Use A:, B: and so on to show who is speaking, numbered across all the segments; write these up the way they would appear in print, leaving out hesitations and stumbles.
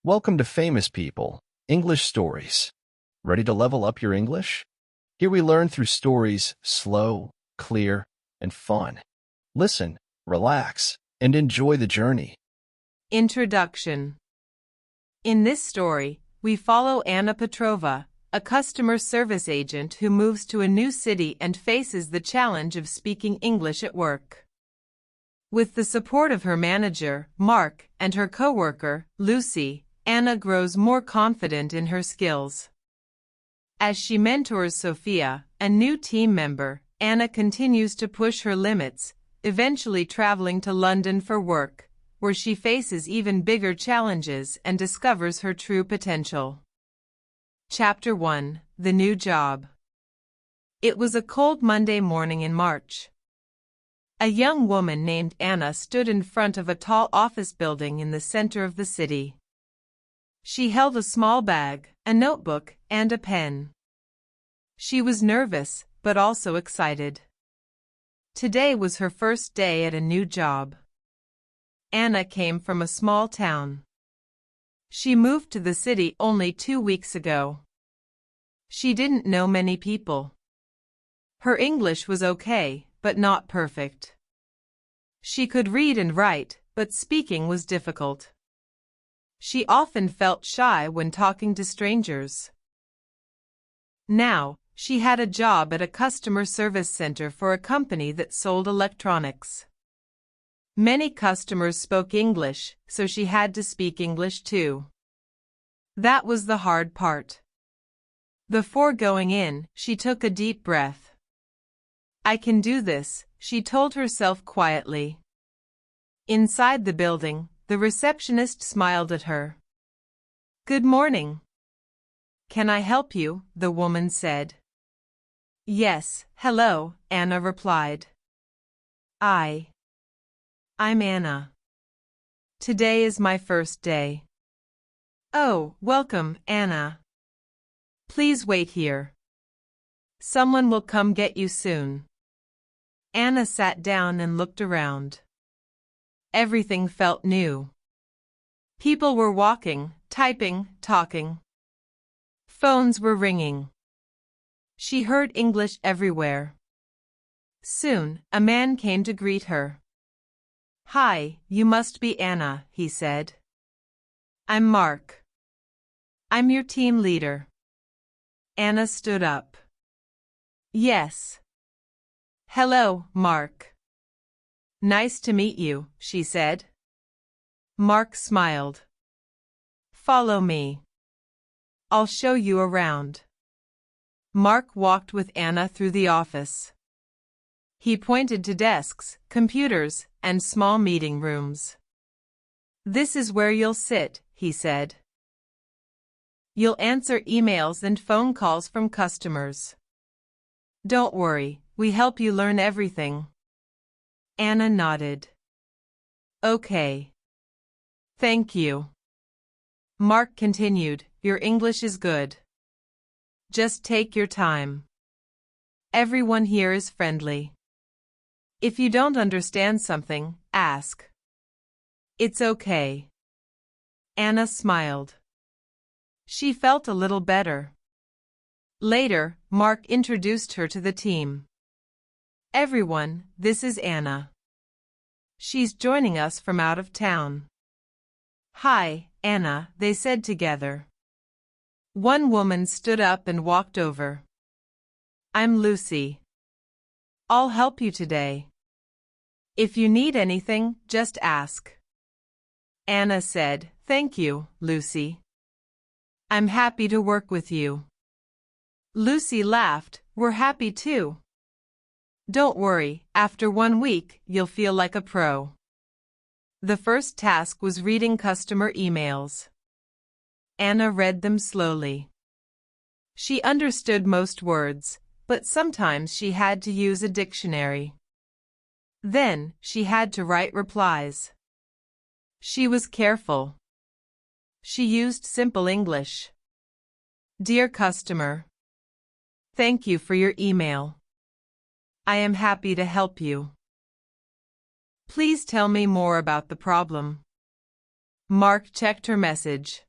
A: Welcome to Famous People, English Stories. Ready to level up your English? Here we learn through stories slow, clear, and fun. Listen, relax, and enjoy the journey.
B: Introduction. In this story, we follow Anna Petrova, a customer service agent who moves to a new city and faces the challenge of speaking English at work. With the support of her manager, Mark, and her coworker, Lucy, Anna grows more confident in her skills. As she mentors Sophia, a new team member, Anna continues to push her limits, eventually traveling to London for work, where she faces even bigger challenges and discovers her true potential. Chapter 1: The New Job. It was a cold Monday morning in March. A young woman named Anna stood in front of a tall office building in the center of the city. She held a small bag, a notebook, and a pen. She was nervous, but also excited. Today was her first day at a new job. Anna came from a small town. She moved to the city only 2 weeks ago. She didn't know many people. Her English was okay, but not perfect. She could read and write, but speaking was difficult. She often felt shy when talking to strangers. Now, she had a job at a customer service center for a company that sold electronics. Many customers spoke English, so she had to speak English too. That was the hard part. Before going in, she took a deep breath. "I can do this," she told herself quietly. Inside the building, the receptionist smiled at her. "Good morning. Can I help you?" the woman said. "Yes, hello," Anna replied. I'm Anna. Today is my first day." "Oh, welcome, Anna. Please wait here. Someone will come get you soon." Anna sat down and looked around. Everything felt new. People were walking, typing, talking. Phones were ringing. She heard English everywhere. Soon, a man came to greet her. "Hi, you must be Anna," he said. "I'm Mark. I'm your team leader." Anna stood up. "Yes. Hello, Mark. Nice to meet you," she said. Mark smiled. "Follow me. I'll show you around." Mark walked with Anna through the office. He pointed to desks, computers, and small meeting rooms. "This is where you'll sit," he said. "You'll answer emails and phone calls from customers. Don't worry, we help you learn everything." Anna nodded. "Okay. Thank you." Mark continued, "Your English is good. Just take your time. Everyone here is friendly. If you don't understand something, ask. It's okay." Anna smiled. She felt a little better. Later, Mark introduced her to the team. "Everyone, this is Anna. She's joining us from out of town." "Hi, Anna," they said together. One woman stood up and walked over. "I'm Lucy. I'll help you today. If you need anything, just ask." Anna said, "Thank you, Lucy. I'm happy to work with you." Lucy laughed, "We're happy too. Don't worry, after 1 week, you'll feel like a pro." The first task was reading customer emails. Anna read them slowly. She understood most words, but sometimes she had to use a dictionary. Then, she had to write replies. She was careful. She used simple English. "Dear customer, thank you for your email. I am happy to help you. Please tell me more about the problem." Mark checked her message.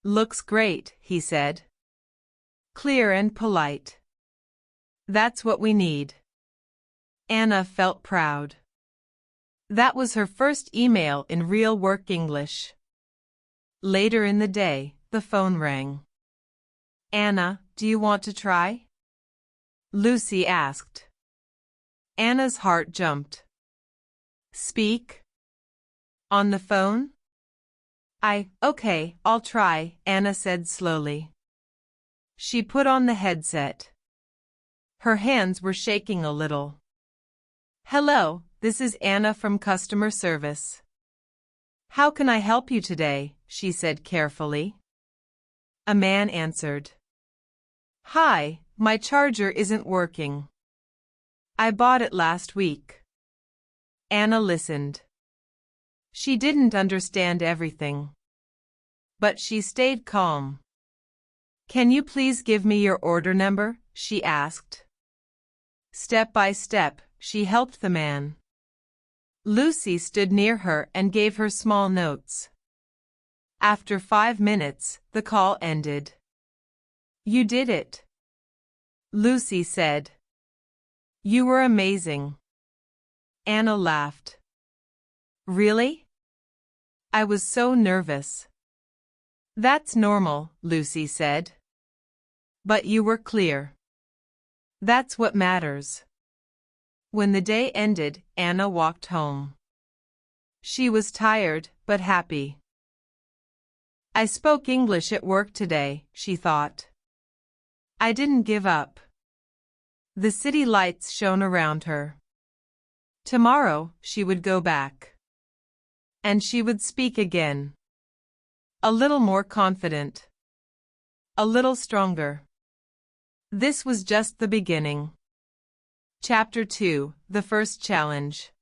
B: Looks great, he said. Clear and polite. That's what we need. Anna felt proud. That was her first email in real work English. Later in the day, the phone rang. Anna, do you want to try? Lucy asked. Anna's heart jumped. Speak? On the phone? Okay, I'll try, Anna said slowly. She put on the headset. Her hands were shaking a little. Hello, this is Anna from customer service. How can I help you today? She said carefully. A man answered. Hi, my charger isn't working. I bought it last week. Anna listened. She didn't understand everything. But she stayed calm. Can you please give me your order number? She asked. Step by step, she helped the man. Lucy stood near her and gave her small notes. After 5 minutes, the call ended. You did it, Lucy said. You were amazing. Anna laughed. Really? I was so nervous. That's normal, Lucy said. But you were clear. That's what matters. When the day ended, Anna walked home. She was tired, but happy. I spoke English at work today, she thought. I didn't give up. The city lights shone around her. Tomorrow, she would go back. And she would speak again. A little more confident. A little stronger. This was just the beginning. Chapter 2, The First Challenge.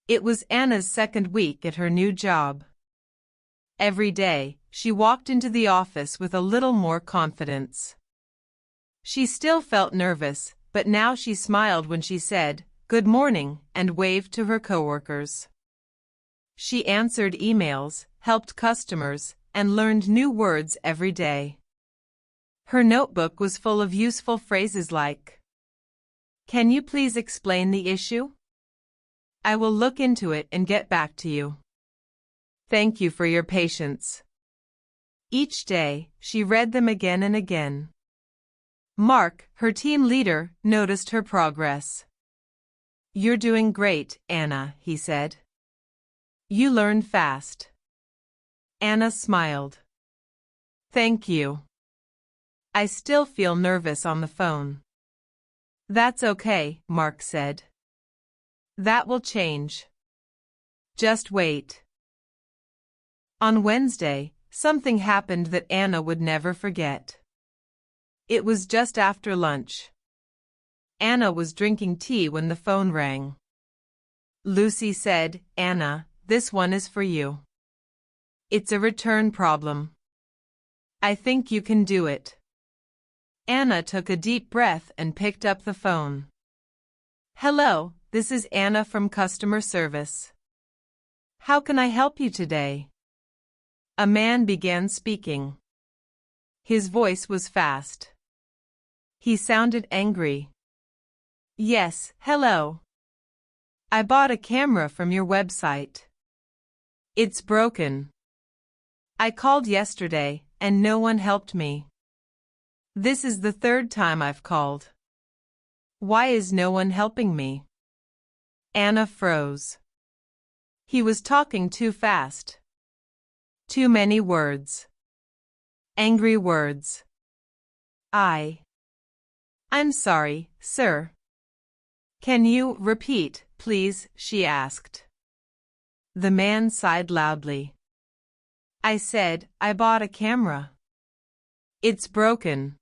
B: It was Anna's second week at her new job. Every day, she walked into the office with a little more confidence. She still felt nervous, but now she smiled when she said, "Good morning," and waved to her coworkers. She answered emails, helped customers, and learned new words every day. Her notebook was full of useful phrases like, "Can you please explain the issue? I will look into it and get back to you. Thank you for your patience." Each day, she read them again and again. Mark, her team leader, noticed her progress. "You're doing great, Anna," he said. "You learn fast." Anna smiled. "Thank you. I still feel nervous on the phone." "That's okay," Mark said. "That will change. Just wait." On Wednesday, something happened that Anna would never forget. It was just after lunch. Anna was drinking tea when the phone rang. Lucy said, "Anna, this one is for you. It's a return problem. I think you can do it." Anna took a deep breath and picked up the phone. "Hello, this is Anna from customer service. How can I help you today?" A man began speaking. His voice was fast. He sounded angry. "Yes, hello. I bought a camera from your website. It's broken. I called yesterday, and no one helped me. This is the third time I've called. Why is no one helping me?" Anna froze. He was talking too fast. Too many words. Angry words. I'm sorry, sir. Can you repeat, please?" she asked. The man sighed loudly. "I said I bought a camera. It's broken.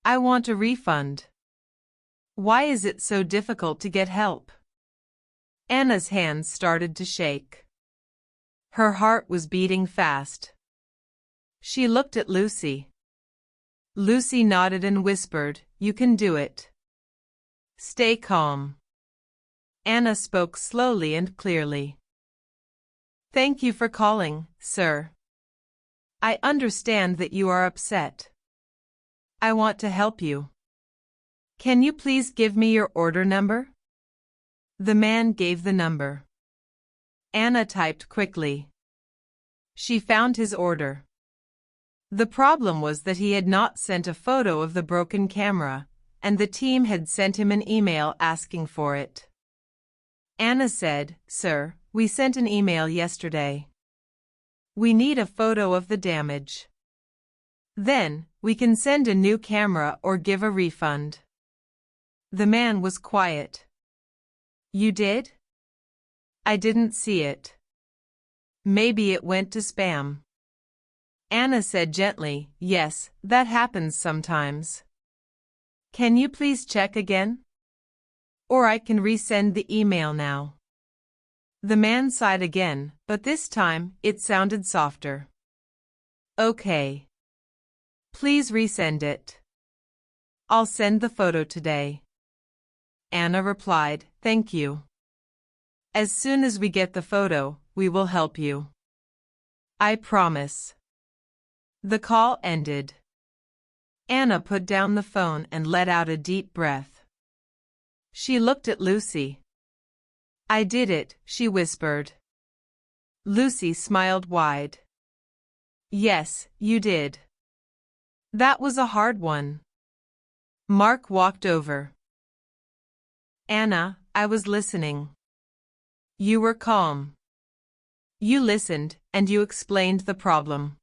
B: I want a refund. Why is it so difficult to get help?" Anna's hands started to shake. Her heart was beating fast. She looked at Lucy. Lucy nodded and whispered, "You can do it. Stay calm." Anna spoke slowly and clearly. "Thank you for calling, sir. I understand that you are upset. I want to help you. Can you please give me your order number? The man gave the number. Anna typed quickly. She found his order. The problem was that he had not sent a photo of the broken camera, and the team had sent him an email asking for it. Anna said, "Sir, we sent an email yesterday. We need a photo of the damage. Then, we can send a new camera or give a refund." The man was quiet. "You did?" "I didn't see it. Maybe it went to spam." Anna said gently, "Yes, that happens sometimes. Can you please check again? Or I can resend the email now." The man sighed again, but this time, it sounded softer. "Okay. Please resend it. I'll send the photo today." Anna replied, "Thank you. As soon as we get the photo, we will help you. I promise." The call ended. Anna put down the phone and let out a deep breath. She looked at Lucy. "I did it," she whispered. Lucy smiled wide. "Yes, you did. That was a hard one." Mark walked over. "Anna, I was listening. You were calm. You listened, and you explained the problem.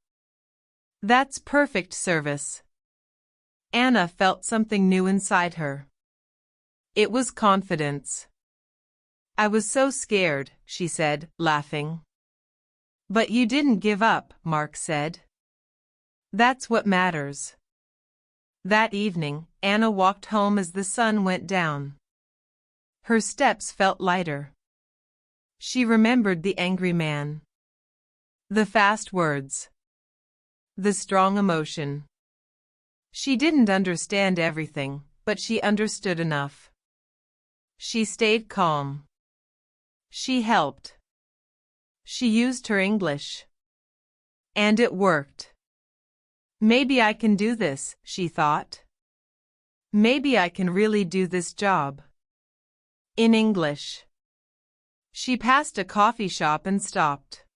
B: That's perfect service." Anna felt something new inside her. It was confidence. "I was so scared," she said, laughing. "But you didn't give up," Mark said. "That's what matters." That evening, Anna walked home as the sun went down. Her steps felt lighter. She remembered the angry man. The fast words. The strong emotion. She didn't understand everything, but she understood enough. She stayed calm. She helped. She used her English. And it worked. "Maybe I can do this," she thought. "Maybe I can really do this job." In English. She passed a coffee shop and stopped.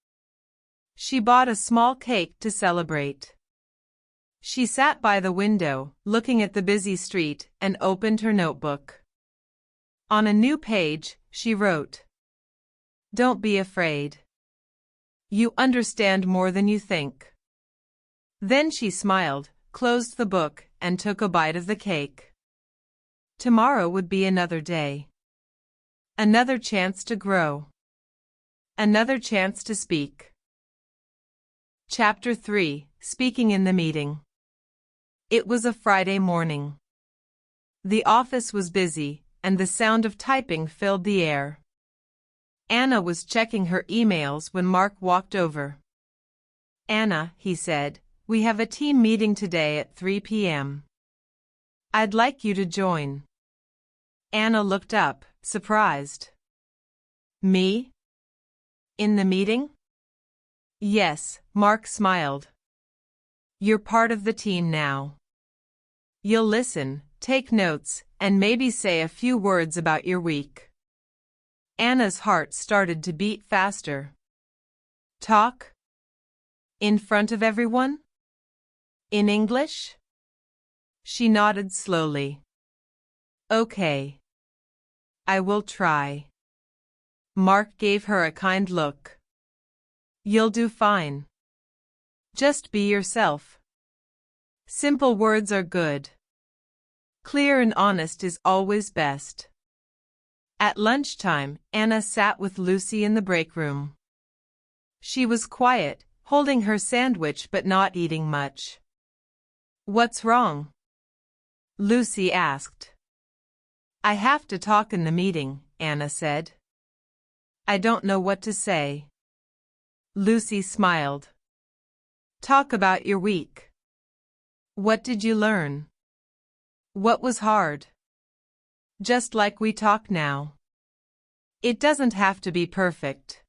B: She bought a small cake to celebrate. She sat by the window, looking at the busy street, and opened her notebook. On a new page, she wrote, "Don't be afraid. You understand more than you think." Then she smiled, closed the book, and took a bite of the cake. Tomorrow would be another day. Another chance to grow. Another chance to speak. Chapter 3: Speaking in the Meeting. It was a Friday morning. The office was busy, and the sound of typing filled the air. Anna was checking her emails when Mark walked over. "Anna," he said, "we have a team meeting today at 3 p.m. I'd like you to join." Anna looked up, surprised. "Me? In the meeting?" "Yes," Mark smiled. "You're part of the team now. You'll listen, take notes, and maybe say a few words about your week." Anna's heart started to beat faster. "Talk? In front of everyone? In English?" She nodded slowly. "Okay. I will try." Mark gave her a kind look. "You'll do fine. Just be yourself. Simple words are good. Clear and honest is always best." At lunchtime, Anna sat with Lucy in the break room. She was quiet, holding her sandwich but not eating much. "What's wrong?" Lucy asked. "I have to talk in the meeting," Anna said. "I don't know what to say." Lucy smiled. "Talk about your week. What did you learn? What was hard? Just like we talk now. It doesn't have to be perfect."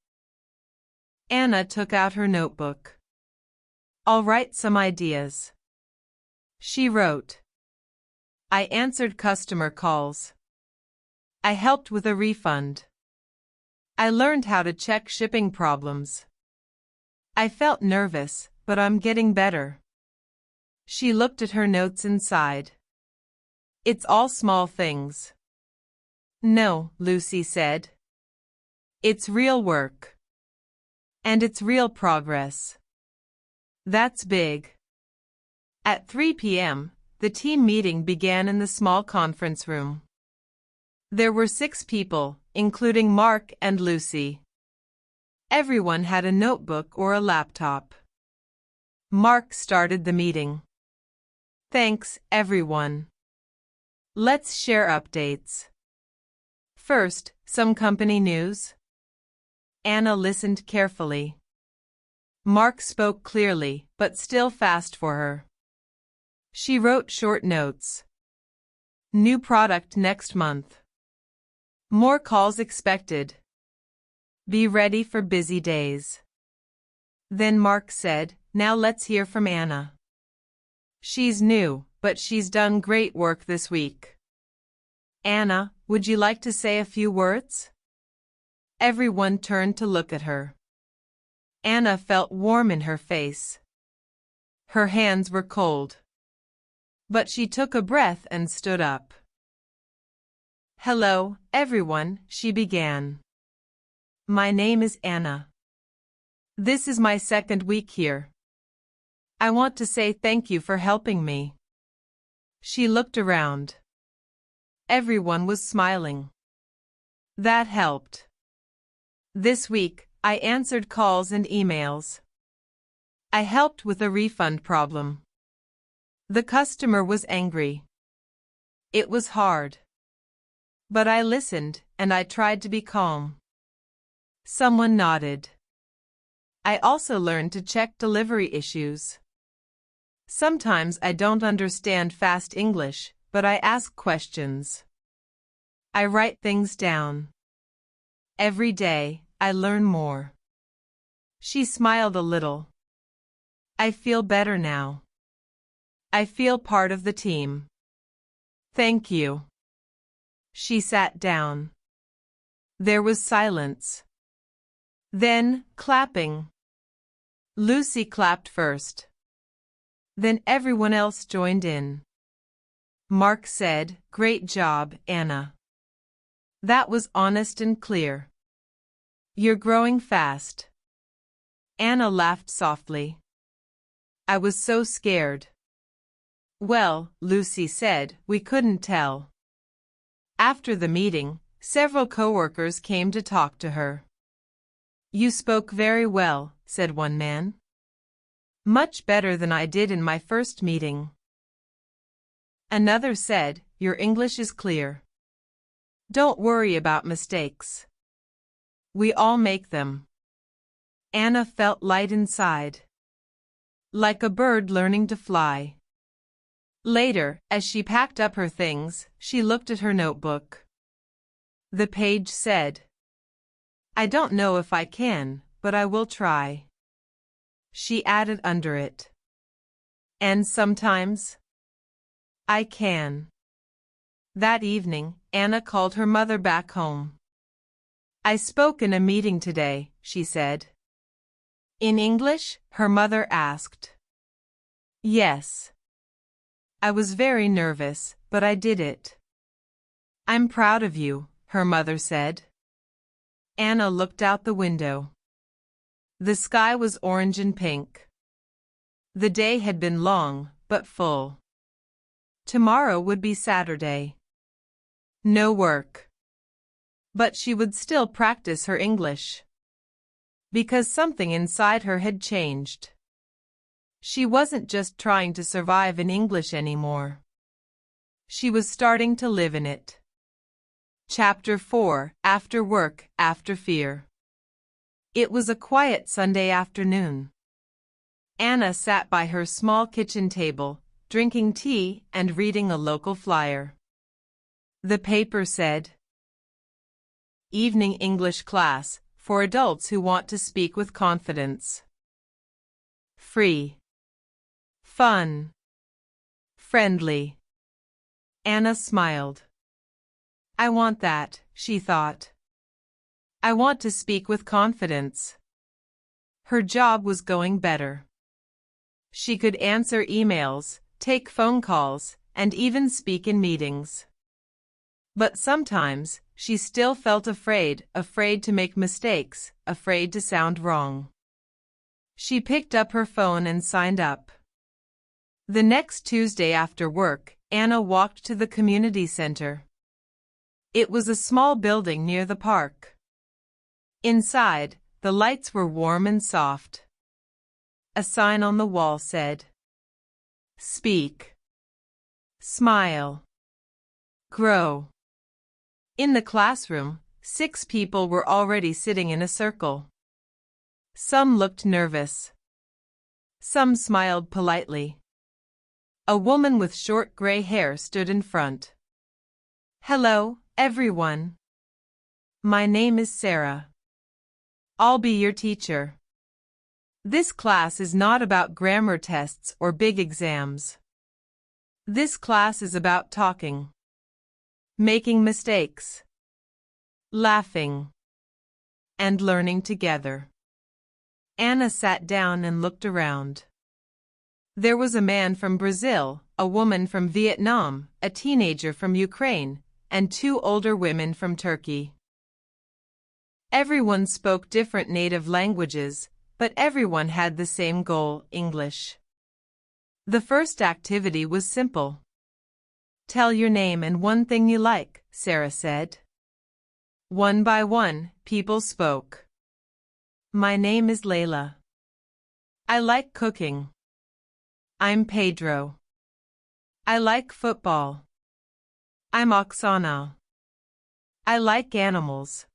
B: Anna took out her notebook. I'll write some ideas. She wrote. I answered customer calls. I helped with a refund. I learned how to check shipping problems. I felt nervous, but I'm getting better. She looked at her notes and sighed. It's all small things. No, Lucy said. It's real work. And it's real progress. That's big. At 3 p.m., the team meeting began in the small conference room. There were 6 people, including Mark and Lucy. Everyone had a notebook or a laptop. Mark started the meeting. Thanks, everyone. Let's share updates. First, some company news. Anna listened carefully. Mark spoke clearly, but still fast for her. She wrote short notes. New product next month. More calls expected. Be ready for busy days. Then Mark said, now let's hear from Anna. She's new, but she's done great work this week. Anna, would you like to say a few words? Everyone turned to look at her. Anna felt warm in her face. Her hands were cold. But she took a breath and stood up. Hello, everyone, she began. My name is Anna. This is my second week here. I want to say thank you for helping me. She looked around. Everyone was smiling. That helped. This week, I answered calls and emails. I helped with a refund problem. The customer was angry. It was hard. But I listened, and I tried to be calm. Someone nodded. I also learned to check delivery issues. Sometimes I don't understand fast English, but I ask questions. I write things down. Every day, I learn more. She smiled a little. I feel better now. I feel part of the team. Thank you. She sat down. There was silence. Then, clapping. Lucy clapped first. Then everyone else joined in. Mark said, Great job, Anna. That was honest and clear. You're growing fast. Anna laughed softly. I was so scared. Well, Lucy said, we couldn't tell. After the meeting, several coworkers came to talk to her. You spoke very well, said one man. Much better than I did in my first meeting. Another said, your English is clear. Don't worry about mistakes. We all make them. Anna felt light inside. Like a bird learning to fly. Later, as she packed up her things, she looked at her notebook. The page said, I don't know if I can, but I will try. She added under it. And sometimes, I can. That evening, Anna called her mother back home. I spoke in a meeting today, she said. In English? Her mother asked. Yes. I was very nervous, but I did it. I'm proud of you, her mother said. Anna looked out the window. The sky was orange and pink. The day had been long, but full. Tomorrow would be Saturday. No work. But she would still practice her English. Because something inside her had changed. She wasn't just trying to survive in English anymore. She was starting to live in it. Chapter 4, After Work, After Fear. It was a quiet Sunday afternoon. Anna sat by her small kitchen table, drinking tea and reading a local flyer. The paper said, Evening English class, for adults who want to speak with confidence. Free. Fun. Friendly. Anna smiled. I want that, she thought. I want to speak with confidence. Her job was going better. She could answer emails, take phone calls, and even speak in meetings. But sometimes, she still felt afraid to make mistakes, afraid to sound wrong. She picked up her phone and signed up. The next Tuesday after work, Anna walked to the community center. It was a small building near the park. Inside, the lights were warm and soft. A sign on the wall said, "Speak. Smile. Grow." In the classroom, 6 people were already sitting in a circle. Some looked nervous. Some smiled politely. A woman with short gray hair stood in front. "Hello, everyone. My name is Sarah. I'll be your teacher. This class is not about grammar tests or big exams. This class is about talking, making mistakes, laughing, and learning together." Anna sat down and looked around. There was a man from Brazil, a woman from Vietnam, a teenager from Ukraine, and 2 older women from Turkey. Everyone spoke different native languages, but everyone had the same goal, English. The first activity was simple. "Tell your name and one thing you like," Sarah said. One by one, people spoke. "My name is Layla. I like cooking. I'm Pedro. I like football. I'm Oksana. I like animals."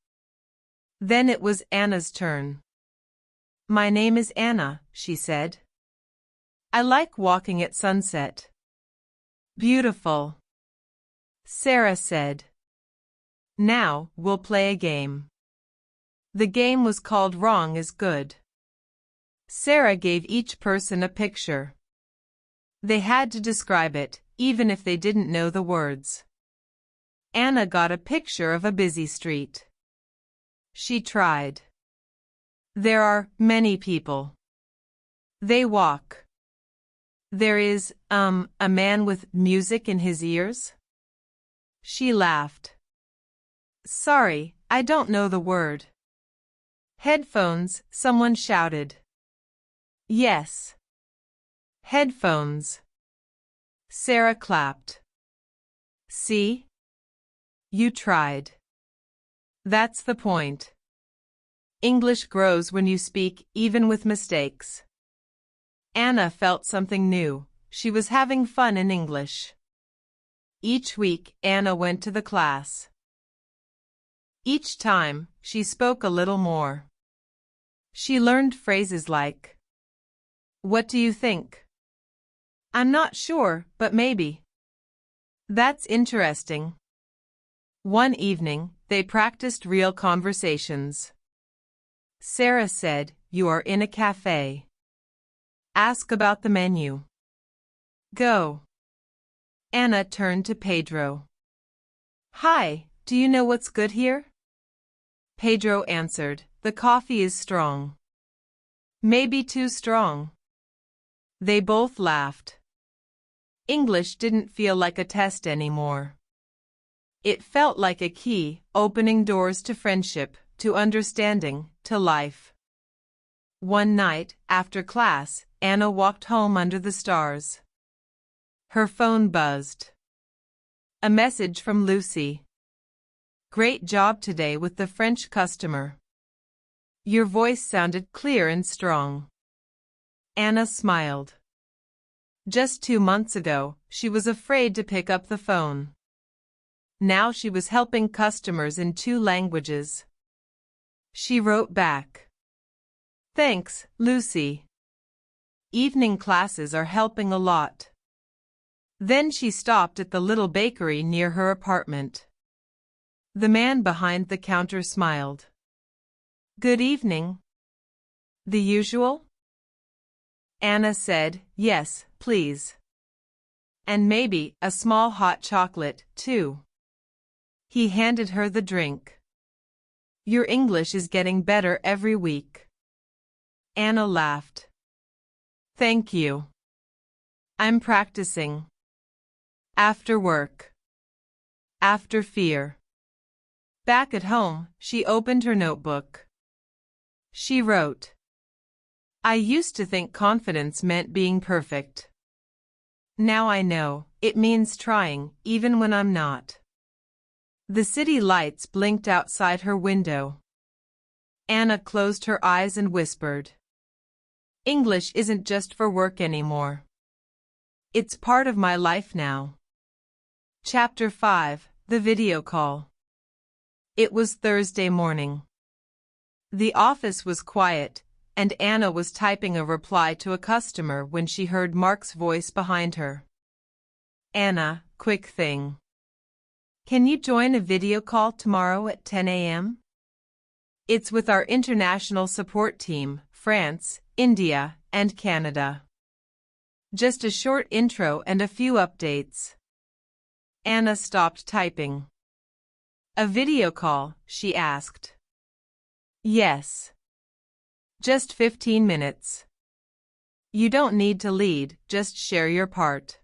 B: Then it was Anna's turn. "My name is Anna," she said. "I like walking at sunset." "Beautiful," Sarah said. "Now, we'll play a game." The game was called Wrong is Good. Sarah gave each person a picture. They had to describe it, even if they didn't know the words. Anna got a picture of a busy street. She tried. "There are many people. They walk. There is, a man with music in his ears?" She laughed. "Sorry, I don't know the word." "Headphones," someone shouted. "Yes. Headphones." Sarah clapped. "See? You tried. That's the point. English grows when you speak, even with mistakes." Anna felt something new. She was having fun in English. Each week, Anna went to the class. Each time, she spoke a little more. She learned phrases like, "What do you think?" "I'm not sure, but maybe." "That's interesting." One evening, they practiced real conversations. Sarah said, "You are in a cafe. Ask about the menu." "Go." Anna turned to Pedro. "Hi, do you know what's good here?" Pedro answered, "The coffee is strong." "Maybe too strong." They both laughed. English didn't feel like a test anymore. It felt like a key, opening doors to friendship, to understanding, to life. One night, after class, Anna walked home under the stars. Her phone buzzed. A message from Lucy. "Great job today with the French customer. Your voice sounded clear and strong." Anna smiled. Just 2 months ago, she was afraid to pick up the phone. Now she was helping customers in 2 languages. She wrote back, "Thanks, Lucy. Evening classes are helping a lot." Then she stopped at the little bakery near her apartment. The man behind the counter smiled. "Good evening." "The usual?" Anna said, "Yes, please. And maybe a small hot chocolate, too." He handed her the drink. "Your English is getting better every week." Anna laughed. "Thank you. I'm practicing. After work. After fear." Back at home, she opened her notebook. She wrote, "I used to think confidence meant being perfect. Now I know, it means trying, even when I'm not." The city lights blinked outside her window. Anna closed her eyes and whispered, "English isn't just for work anymore. It's part of my life now." Chapter 5: The Video Call. It was Thursday morning. The office was quiet, and Anna was typing a reply to a customer when she heard Mark's voice behind her. "Anna, quick thing. Can you join a video call tomorrow at 10 a.m.? It's with our international support team, France, India, and Canada. Just a short intro and a few updates." Anna stopped typing. "A video call?" she asked. "Yes. Just 15 minutes. You don't need to lead, just share your part.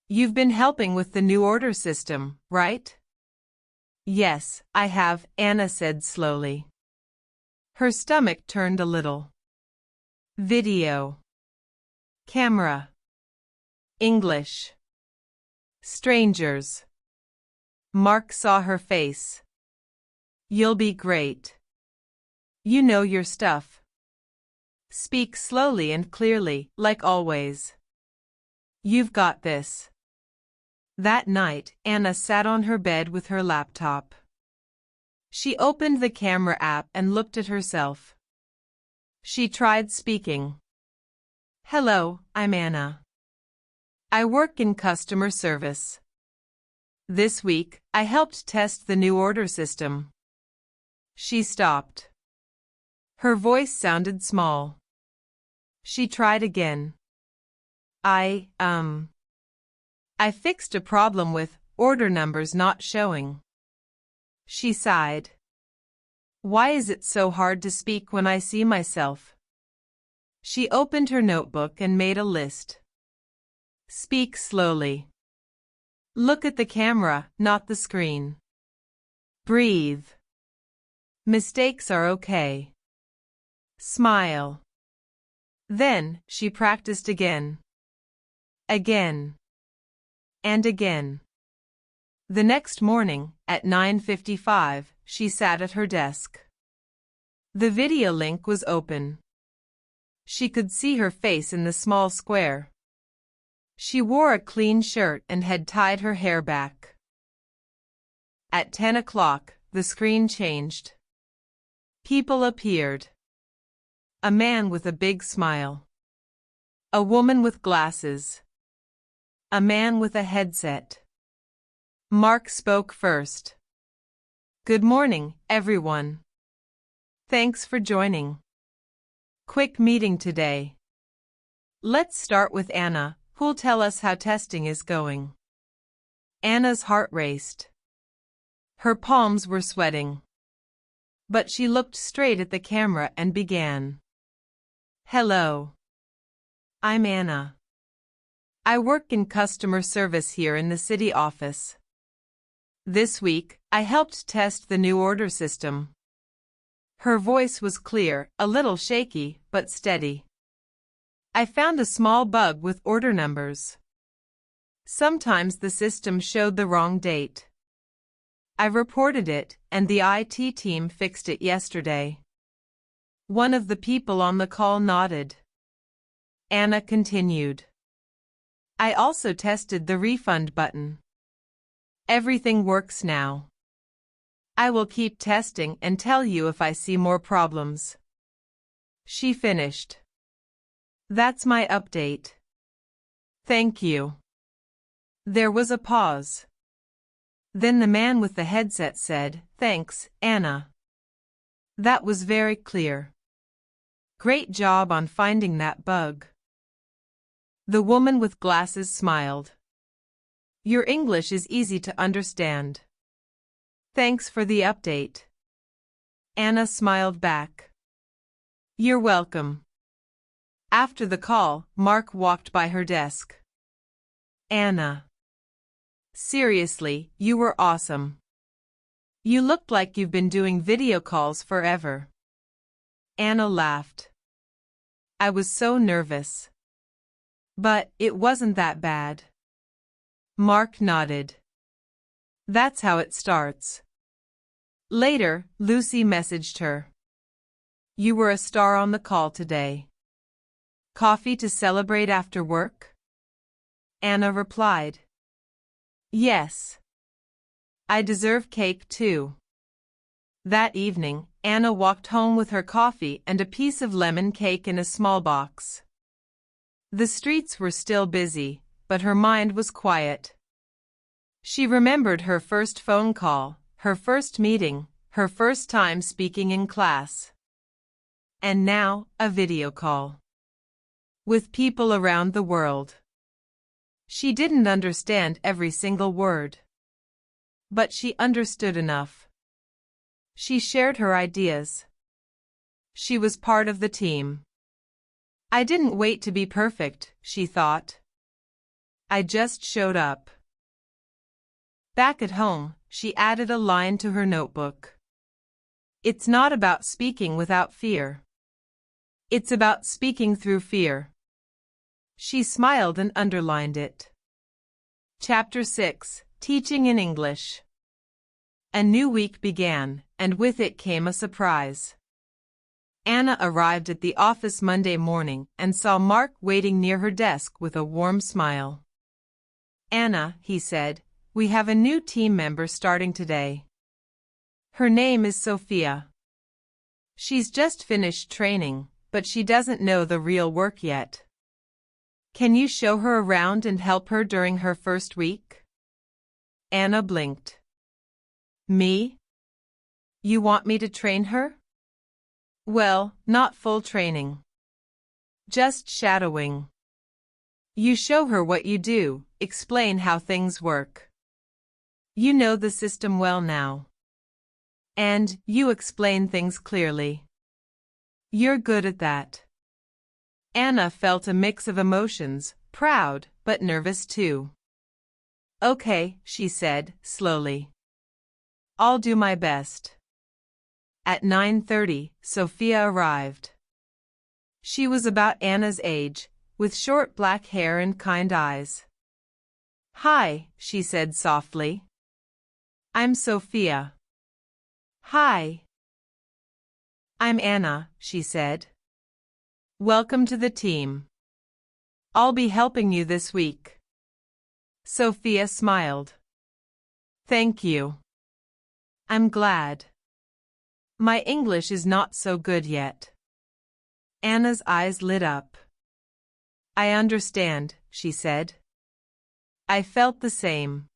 B: You've been helping with the new order system, right?" "Yes, I have," Anna said slowly. Her stomach turned a little. Video. Camera. English. Strangers. Mark saw her face. "You'll be great. You know your stuff. Speak slowly and clearly, like always. You've got this." That night, Anna sat on her bed with her laptop. She opened the camera app and looked at herself. She tried speaking. "Hello, I'm Anna. I work in customer service. This week, I helped test the new order system." She stopped. Her voice sounded small. She tried again. I fixed a problem with order numbers not showing." She sighed. "Why is it so hard to speak when I see myself?" She opened her notebook and made a list. "Speak slowly. Look at the camera, not the screen. Breathe. Mistakes are okay. Smile." Then, she practiced again. Again. And again. The next morning, at 9:55, she sat at her desk. The video link was open. She could see her face in the small square. She wore a clean shirt and had tied her hair back. At 10 o'clock, the screen changed. People appeared. A man with a big smile. A woman with glasses. A man with a headset. Mark spoke first. "Good morning, everyone. Thanks for joining. Quick meeting today. Let's start with Anna, who'll tell us how testing is going." Anna's heart raced. Her palms were sweating. But she looked straight at the camera and began. "Hello. I'm Anna. I work in customer service here in the city office. This week, I helped test the new order system." Her voice was clear, a little shaky, but steady. "I found a small bug with order numbers. Sometimes the system showed the wrong date. I reported it, and the IT team fixed it yesterday." One of the people on the call nodded. Anna continued. "I also tested the refund button. Everything works now. I will keep testing and tell you if I see more problems." She finished. "That's my update. Thank you." There was a pause. Then the man with the headset said, "Thanks, Anna. That was very clear." Great job on finding that bug. The woman with glasses smiled. Your English is easy to understand. Thanks for the update. Anna smiled back. You're welcome. After the call, Mark walked by her desk. Anna. Seriously, you were awesome. You looked like you've been doing video calls forever. Anna laughed. I was so nervous. But it wasn't that bad. Mark nodded. That's how it starts. Later, Lucy messaged her. You were a star on the call today. Coffee to celebrate after work? Anna replied. Yes. I deserve cake too. That evening, Anna walked home with her coffee and a piece of lemon cake in a small box. The streets were still busy, but her mind was quiet. She remembered her first phone call, her first meeting, her first time speaking in class. And now, a video call. With people around the world. She didn't understand every single word. But she understood enough. She shared her ideas. She was part of the team. I didn't wait to be perfect, she thought. I just showed up. Back at home, she added a line to her notebook. It's not about speaking without fear. It's about speaking through fear. She smiled and underlined it. Chapter 6, Teaching in English. A new week began, and with it came a surprise. Anna arrived at the office Monday morning and saw Mark waiting near her desk with a warm smile. Anna, he said, we have a new team member starting today. Her name is Sophia. She's just finished training, but she doesn't know the real work yet. Can you show her around and help her during her first week? Anna blinked. Me? You want me to train her? Well, not full training. Just shadowing. You show her what you do, explain how things work. You know the system well now. And you explain things clearly. You're good at that. Anna felt a mix of emotions, proud, but nervous too. Okay, she said, slowly. I'll do my best. At 9:30, Sophia arrived. She was about Anna's age, with short black hair and kind eyes. Hi, she said softly. I'm Sophia. Hi. I'm Anna, she said. Welcome to the team. I'll be helping you this week. Sophia smiled. Thank you. I'm glad. My English is not so good yet. Anna's eyes lit up. I understand, she said. I felt the same.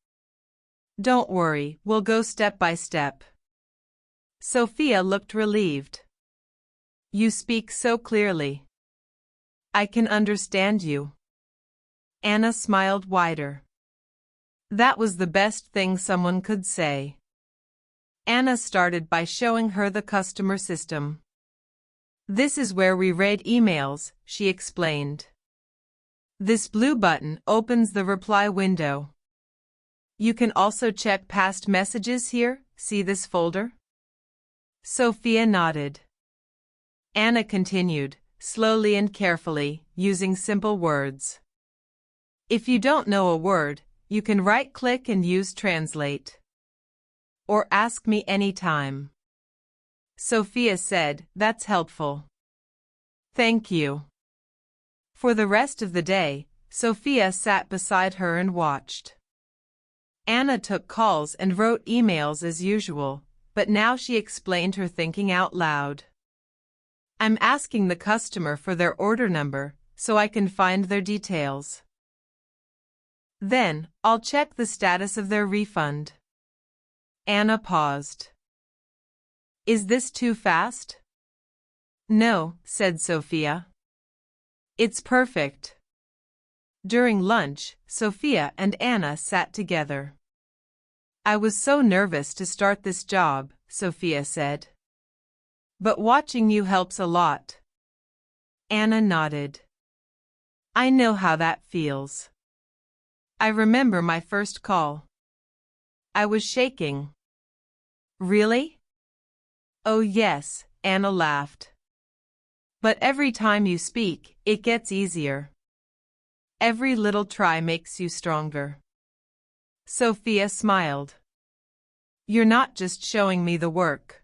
B: Don't worry, we'll go step by step. Sophia looked relieved. You speak so clearly. I can understand you. Anna smiled wider. That was the best thing someone could say. Anna started by showing her the customer system. This is where we read emails, she explained. This blue button opens the reply window. You can also check past messages here, see this folder? Sophia nodded. Anna continued, slowly and carefully, using simple words. If you don't know a word, you can right-click and use Translate. Or ask me anytime. Sophia said, that's helpful. Thank you. For the rest of the day, Sophia sat beside her and watched. Anna took calls and wrote emails as usual, but now she explained her thinking out loud. I'm asking the customer for their order number, so I can find their details. Then, I'll check the status of their refund. Anna paused. Is this too fast? No, said Sophia. It's perfect. During lunch, Sophia and Anna sat together. I was so nervous to start this job, Sophia said. But watching you helps a lot. Anna nodded. I know how that feels. I remember my first call. I was shaking. Really? Oh yes, Anna laughed. But every time you speak, it gets easier. Every little try makes you stronger. Sophia smiled. You're not just showing me the work.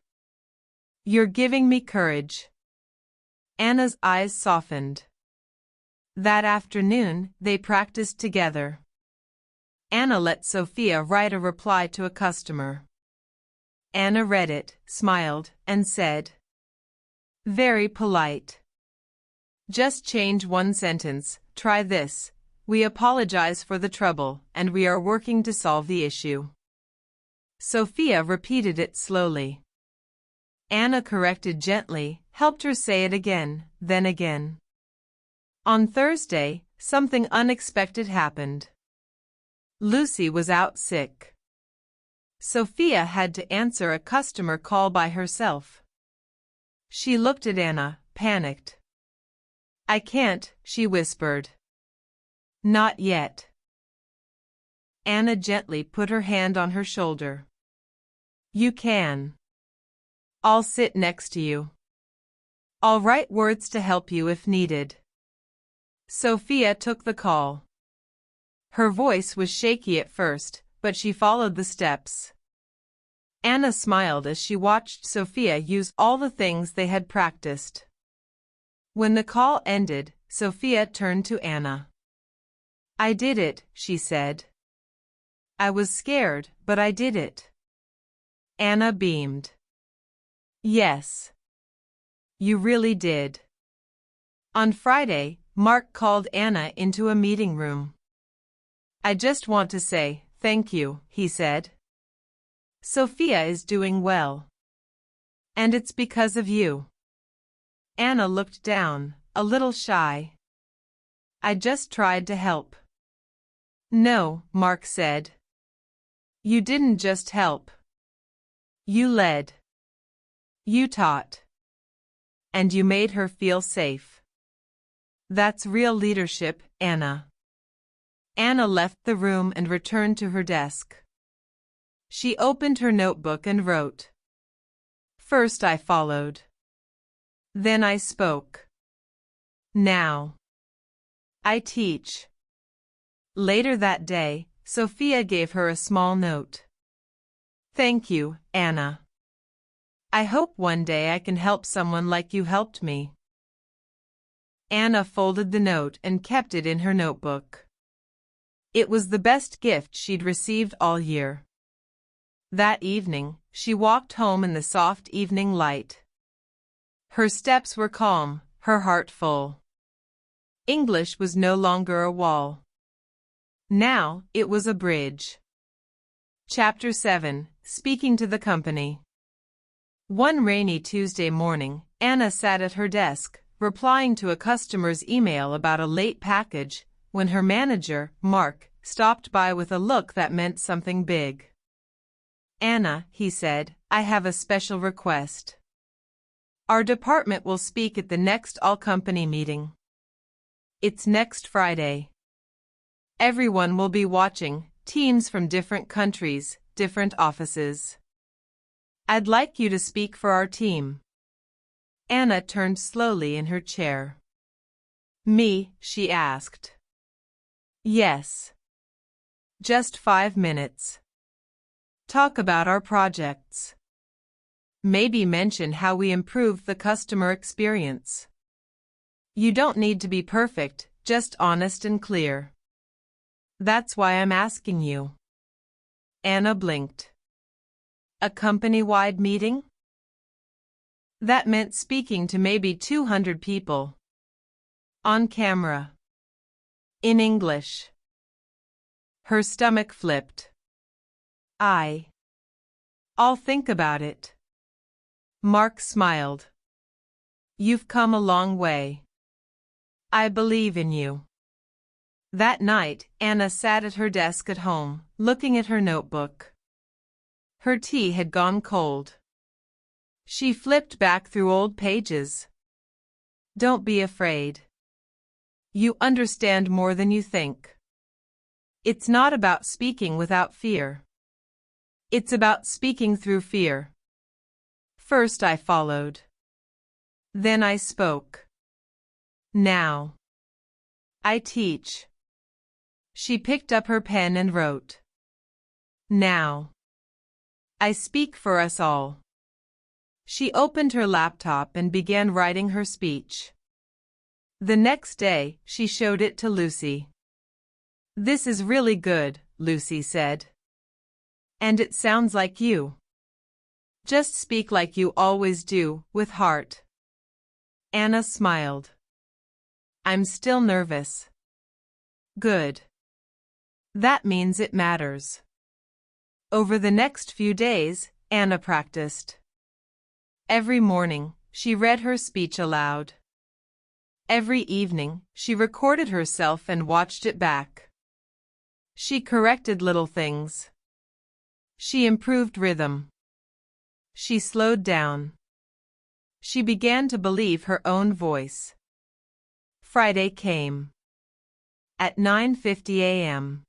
B: You're giving me courage. Anna's eyes softened. That afternoon, they practiced together. Anna let Sophia write a reply to a customer. Anna read it, smiled, and said, very polite. Just change one sentence, try this. We apologize for the trouble, and we are working to solve the issue. Sophia repeated it slowly. Anna corrected gently, helped her say it again, then again. On Thursday, something unexpected happened. Lucy was out sick. Sophia had to answer a customer call by herself. She looked at Anna, panicked. I can't, she whispered. Not yet. Anna gently put her hand on her shoulder. You can. I'll sit next to you. I'll write words to help you if needed. Sophia took the call. Her voice was shaky at first, but she followed the steps. Anna smiled as she watched Sophia use all the things they had practiced. When the call ended, Sophia turned to Anna. I did it, she said. I was scared, but I did it. Anna beamed. Yes. You really did. On Friday, Mark called Anna into a meeting room. I just want to say, thank you, he said. Sophia is doing well. And it's because of you. Anna looked down, a little shy. I just tried to help. No, Mark said. You didn't just help. You led. You taught. And you made her feel safe. That's real leadership, Anna. Anna left the room and returned to her desk. She opened her notebook and wrote. First I followed. Then I spoke. Now I teach. Later that day, Sophia gave her a small note. Thank you, Anna. I hope one day I can help someone like you helped me. Anna folded the note and kept it in her notebook. It was the best gift she'd received all year. That evening, she walked home in the soft evening light. Her steps were calm, her heart full. English was no longer a wall. Now, it was a bridge. Chapter 7, Speaking to the Company. One rainy Tuesday morning, Anna sat at her desk, replying to a customer's email about a late package, when her manager, Mark, stopped by with a look that meant something big. Anna, he said, I have a special request. Our department will speak at the next all-company meeting. It's next Friday. Everyone will be watching, teams from different countries, different offices. I'd like you to speak for our team. Anna turned slowly in her chair. Me, she asked. Yes. Just 5 minutes. Talk about our projects. Maybe mention how we improved the customer experience. You don't need to be perfect, just honest and clear. That's why I'm asking you. Anna blinked. A company-wide meeting? That meant speaking to maybe 200 people. On camera. In English. Her stomach flipped. I'll think about it. Mark smiled. You've come a long way. I believe in you. That night, Anna sat at her desk at home, looking at her notebook. Her tea had gone cold. She flipped back through old pages. Don't be afraid. You understand more than you think. It's not about speaking without fear. It's about speaking through fear. First I followed. Then I spoke. Now I teach. She picked up her pen and wrote. Now I speak for us all. She opened her laptop and began writing her speech. The next day, she showed it to Lucy. This is really good, Lucy said. And it sounds like you. Just speak like you always do, with heart. Anna smiled. I'm still nervous. Good. That means it matters. Over the next few days, Anna practiced. Every morning, she read her speech aloud. Every evening, she recorded herself and watched it back. She corrected little things. She improved rhythm. She slowed down. She began to believe her own voice. Friday came. At 9:50 a.m.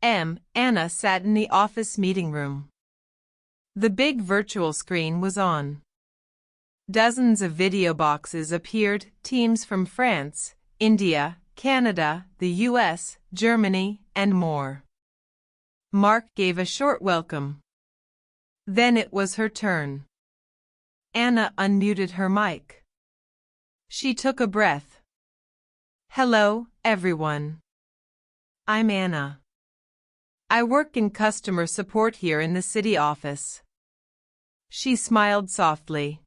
B: Anna sat in the office meeting room. The big virtual screen was on. Dozens of video boxes appeared, teams from France, India, Canada, the US, Germany, and more. Mark gave a short welcome. Then it was her turn. Anna unmuted her mic. She took a breath. Hello, everyone. I'm Anna. I work in customer support here in the city office. She smiled softly.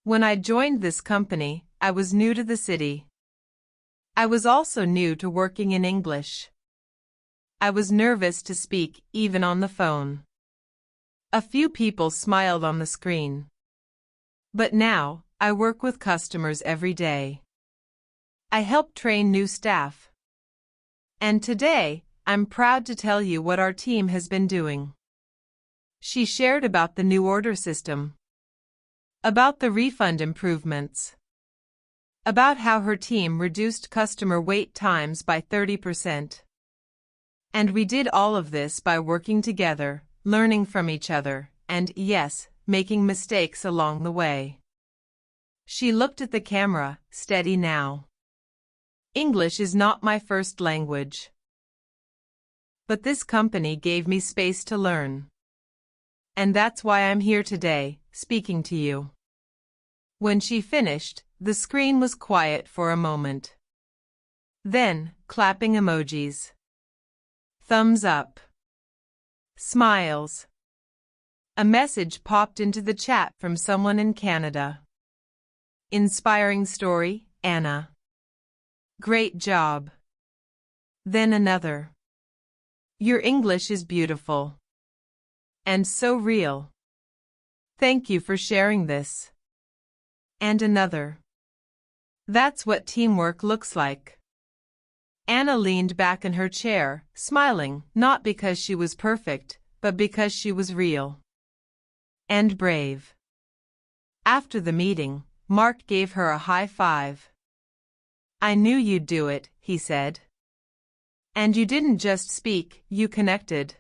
B: When I joined this company, I was new to the city. I was also new to working in English. I was nervous to speak, even on the phone. A few people smiled on the screen. But now, I work with customers every day. I help train new staff. And today, I'm proud to tell you what our team has been doing. She shared about the new order system. About the refund improvements. About how her team reduced customer wait times by 30%. And we did all of this by working together, learning from each other, and, yes, making mistakes along the way. She looked at the camera, steady now. English is not my first language. But this company gave me space to learn. And that's why I'm here today, speaking to you. When she finished, the screen was quiet for a moment. Then, clapping emojis. Thumbs up. Smiles. A message popped into the chat from someone in Canada. Inspiring story, Anna. Great job. Then another. Your English is beautiful. And so real. Thank you for sharing this. And another. That's what teamwork looks like. Anna leaned back in her chair, smiling, not because she was perfect, but because she was real. And brave. After the meeting, Mark gave her a high five. I knew you'd do it, he said. And you didn't just speak, you connected.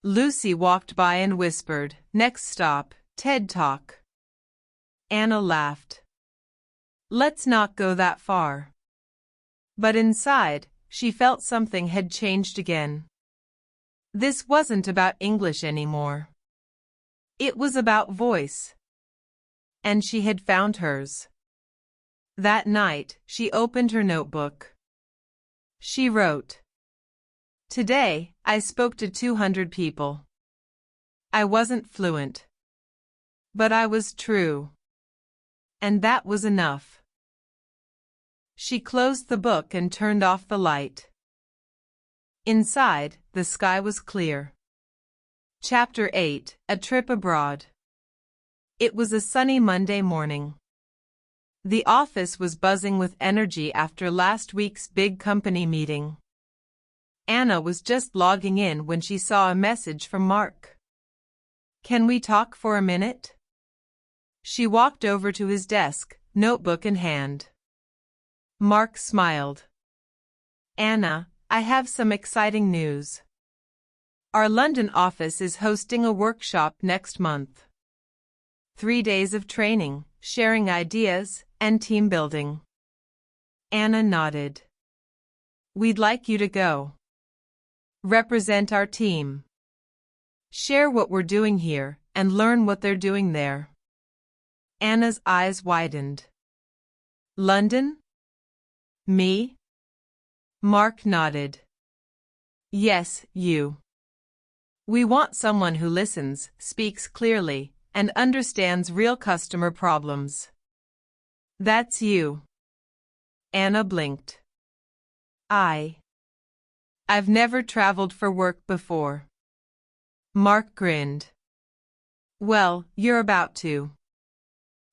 B: Lucy walked by and whispered, next stop, TED Talk. Anna laughed. Let's not go that far. But inside, she felt something had changed again. This wasn't about English anymore. It was about voice. And she had found hers. That night, she opened her notebook. She wrote, Today, I spoke to 200 people. I wasn't fluent. But I was true. And that was enough. She closed the book and turned off the light. Inside, the sky was clear. Chapter 8, A Trip Abroad. It was a sunny Monday morning. The office was buzzing with energy after last week's big company meeting. Anna was just logging in when she saw a message from Mark. "Can we talk for a minute?" She walked over to his desk, notebook in hand. Mark smiled. "Anna, I have some exciting news. Our London office is hosting a workshop next month. 3 days of training, sharing ideas, and team building." Anna nodded. "We'd like you to go. Represent our team. Share what we're doing here, and learn what they're doing there." Anna's eyes widened. "London? Me?" Mark nodded. "Yes, you. We want someone who listens, speaks clearly, and understands real customer problems." "That's you." Anna blinked. I've never traveled for work before." Mark grinned. "Well, you're about to."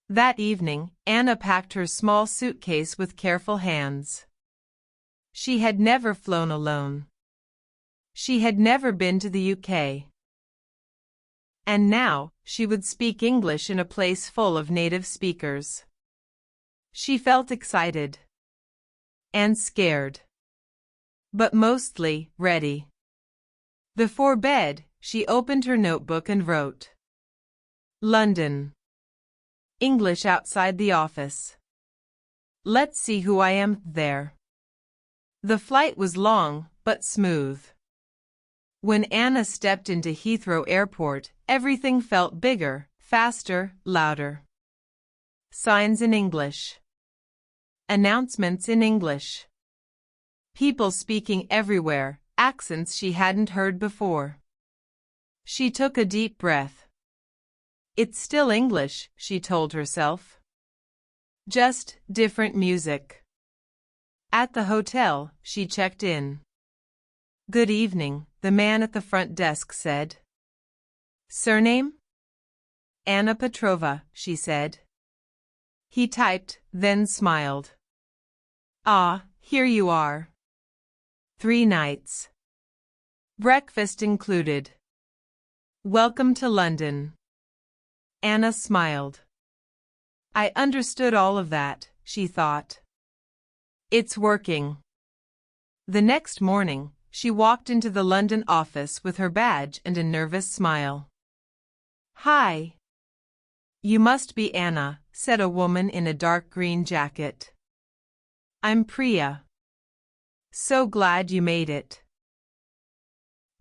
B: That evening, Anna packed her small suitcase with careful hands. She had never flown alone. She had never been to the UK. And now, she would speak English in a place full of native speakers. She felt excited. And scared. But mostly ready. Before bed, she opened her notebook and wrote, "London. English outside the office. Let's see who I am there." The flight was long, but smooth. When Anna stepped into Heathrow Airport, everything felt bigger, faster, louder. Signs in English. Announcements in English. People speaking everywhere, accents she hadn't heard before. She took a deep breath. It's still English, she told herself. Just different music. At the hotel, she checked in. "Good evening," the man at the front desk said. "Surname?" "Anna Petrova," she said. He typed, then smiled. "Ah, here you are. 3 nights. Breakfast included. Welcome to London." Anna smiled. "I understood all of that," she thought. It's working. The next morning, she walked into the London office with her badge and a nervous smile. "Hi. You must be Anna," said a woman in a dark green jacket. "I'm Priya. So glad you made it."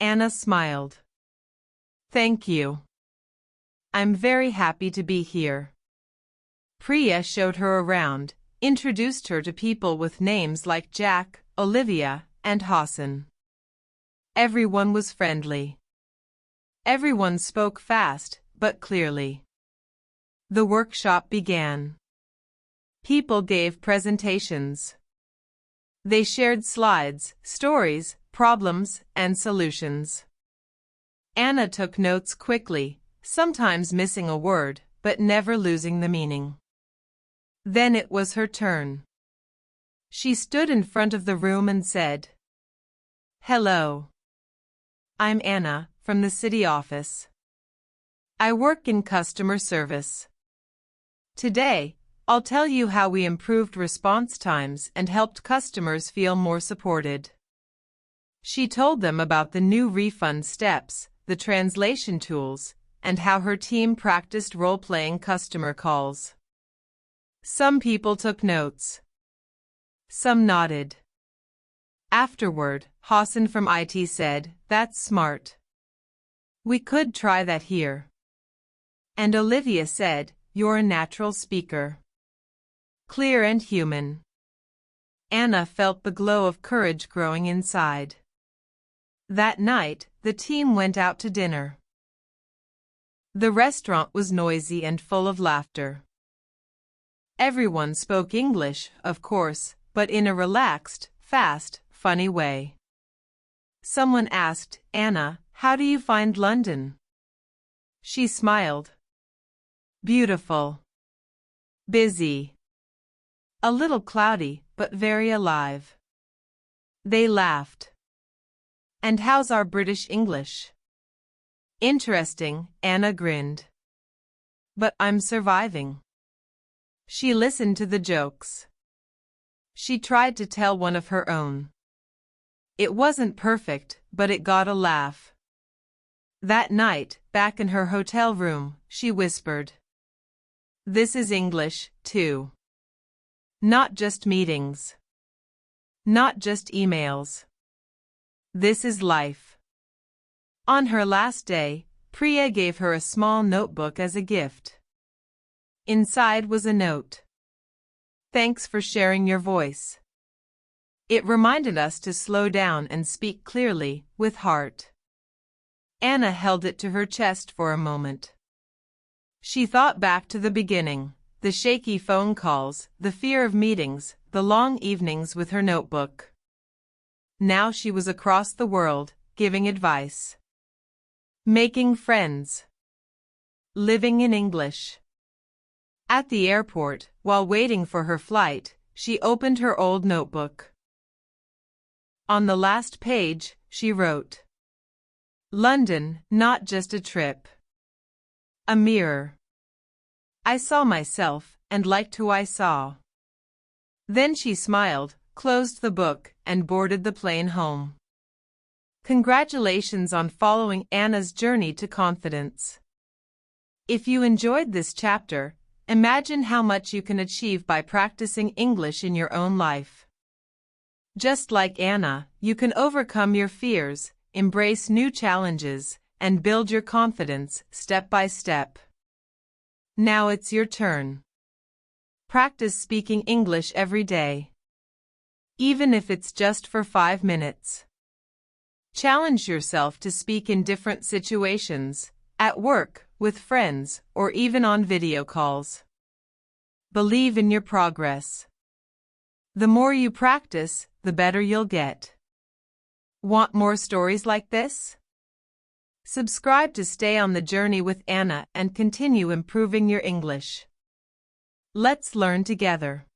B: Anna smiled. "Thank you. I'm very happy to be here." Priya showed her around, introduced her to people with names like Jack, Olivia, and Hassan. Everyone was friendly. Everyone spoke fast, but clearly. The workshop began. People gave presentations. They shared slides, stories, problems, and solutions. Anna took notes quickly, sometimes missing a word, but never losing the meaning. Then it was her turn. She stood in front of the room and said, "Hello. I'm Anna, from the city office. I work in customer service. Today, I'll tell you how we improved response times and helped customers feel more supported." She told them about the new refund steps, the translation tools, and how her team practiced role-playing customer calls. Some people took notes. Some nodded. Afterward, Hassan from IT said, "That's smart. We could try that here." And Olivia said, "You're a natural speaker. Clear and human." Anna felt the glow of courage growing inside. That night, the team went out to dinner. The restaurant was noisy and full of laughter. Everyone spoke English, of course, but in a relaxed, fast, funny way. Someone asked, "Anna, how do you find London?" She smiled. Beautiful. Busy. A little cloudy, but very alive. They laughed. And how's our British English? Interesting, Anna grinned. But I'm surviving. She listened to the jokes. She tried to tell one of her own. It wasn't perfect, but it got a laugh. That night, back in her hotel room, she whispered, "This is English, too. Not just meetings. Not just emails. This is life." On her last day, Priya gave her a small notebook as a gift. Inside was a note. "Thanks for sharing your voice." It reminded us to slow down and speak clearly, with heart. Anna held it to her chest for a moment. She thought back to the beginning, the shaky phone calls, the fear of meetings, the long evenings with her notebook. Now she was across the world, giving advice. Making friends. Living in English. At the airport, while waiting for her flight, she opened her old notebook. On the last page, she wrote, "London, not just a trip. A mirror. I saw myself, and liked who I saw." Then she smiled, closed the book, and boarded the plane home. Congratulations on following Anna's journey to confidence. If you enjoyed this chapter, imagine how much you can achieve by practicing English in your own life. Just like Anna, you can overcome your fears, embrace new challenges, and build your confidence step by step. Now it's your turn. Practice speaking English every day. Even if it's just for 5 minutes. Challenge yourself to speak in different situations, at work, with friends, or even on video calls. Believe in your progress. The more you practice, the better you'll get. Want more stories like this? Subscribe to stay on the journey with Anna and continue improving your English. Let's learn together.